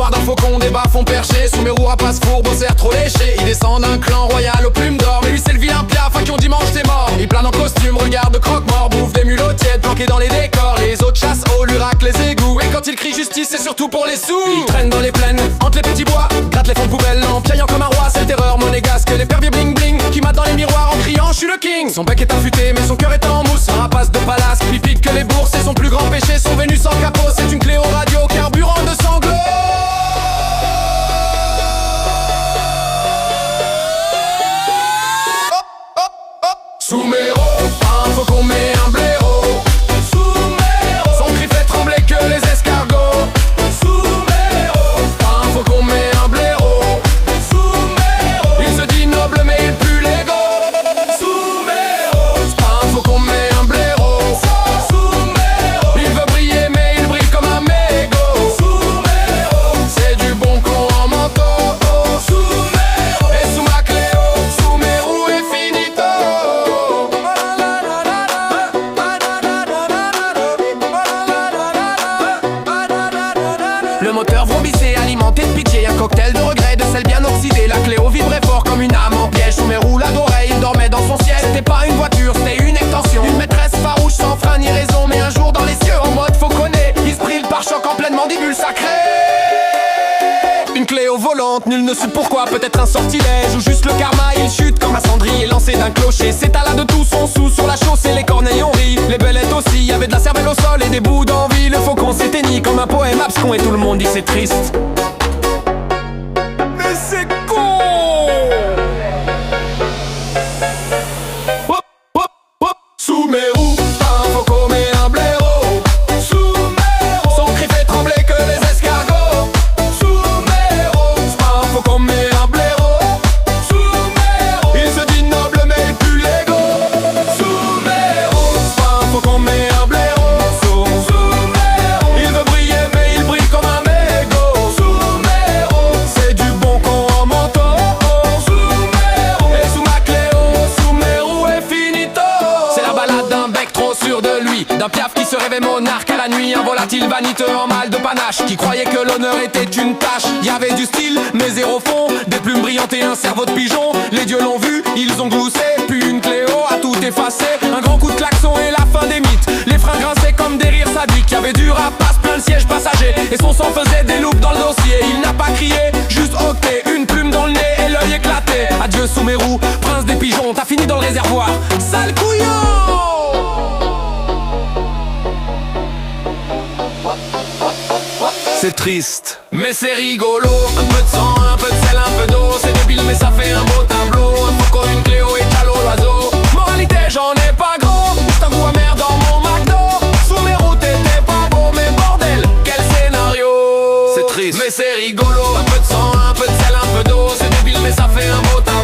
miroir d'un faucon, des bas-fonds perchés. Sous mes roues rapaces fourbe, au cerf trop léché. Il descend d'un clan royal aux plumes d'or. Mais lui c'est le vilain Piaf à qui on dimanche t'es mort. Il plane en costume, regarde croque-mort. Bouffe des mulots tièdes planqués dans les décors. Les autres chassent au lurac les égouts. Et quand il crie justice c'est surtout pour les sous. Il traîne dans les plaines, entre les petits bois. Gratte les fonds de poubelle en piaillant comme un roi. C'est le terreur monégasque, l'épervier bling bling qui mate dans les miroirs en criant je suis le king. Son bec est affûté mais son cœur est en mousse. Un rapace de palace qui pique que les bourses. Et son plus grand péché, son Vénus en capot. C'est une Cléo radio, carburant de sanglots. Sous mes roues, un faucon mais un blaireau. Sous mes roues, son cri fait trembler que les escargots. Sous mes roues, un faucon mais un blaireau. Sous mes roues, il se dit noble mais il pue l'ego. Sous mes roues, un faucon mais un blaireau. Sous mes roues, il veut briller mais il brille comme un mégot. Sous mes roues, c'est du bon con en manteau. Sous mes roues, et sous ma Cléo, sous mes roues est finito. Le moteur vrombissé, alimenté de pitié. Un cocktail de regret, de sel bien oxydé. La Cléo vibrait fort comme une âme en piège. Sous mes roues l'adorait, il dormait dans son ciel. C'était pas une voiture, c'était une extension. Une maîtresse farouche sans frein ni raison. Mais un jour dans les cieux en mode fauconné, il se prit le pare-choc en pleine mandibule sacrée. Une Cléo volante, nul ne sait pourquoi. Peut-être un sortilège ou juste le karma. Il chute comme un cendrier lancé d'un clocher. S'étala de tout son sou sur la chaussée. Les corneilles ont ri, les belettes aussi. Y avait de la cervelle au sol et des bouts d'envie. Le faucon s'éteignit comme un poème abscon. Et tout le monde dit c'est triste. Mais c'est con. Hop, hop, hop. Sous mes roues, un faucon mais un blaireau. Sous mes roues, son cri fait trembler que les escargots. Sous mes roues, un faucon mais un blaireau. Sous mes roues, il se dit noble mais il pue l'ego. Sous mes roues, un faucon mais un blaireau. Sous mes roues, il veut briller mais il brille comme un mégot. Sous mes roues, c'est du bon con en manteau. Sous mes roues, et sous ma Cléo, sous mes roues est finito. C'est la balade d'un bec trop sûr de lui, d'un Piaf qui se rêvait monarque à la nuit. Un volatile vaniteux en mal de panache qui croyait que l'honneur était une tâche. Y avait du style mais zéro fond, des plumes brillantes et un cerveau de pigeon. Les dieux l'ont vu, ils ont gloussé, puis une Cléo a tout effacé. Un grand coup de klaxon et la fin des mythes. Les freins grinçaient comme des rires sadiques. Y'avait du rapace plein de sièges passagers et son sang faisait des loupes dans le dossier. Il n'a pas crié, juste octé, une plume dans le nez et l'œil éclaté. Adieu sous mes roues, prince des pigeons, t'as fini dans le réservoir, sale couillon. C'est triste, mais c'est rigolo. Un peu de sang, un peu de sel, un peu d'eau. C'est débile mais ça fait un beau tableau. Un faucon, une Cléo et Calo l'oiseau. Moralité, j'en ai pas gros. Juste un goût amer dans mon McDo. Sous mes roues t'étais pas beau, mais bordel, quel scénario. C'est triste, mais c'est rigolo. Un peu de sang, un peu de sel, un peu d'eau. C'est débile mais ça fait un beau tableau.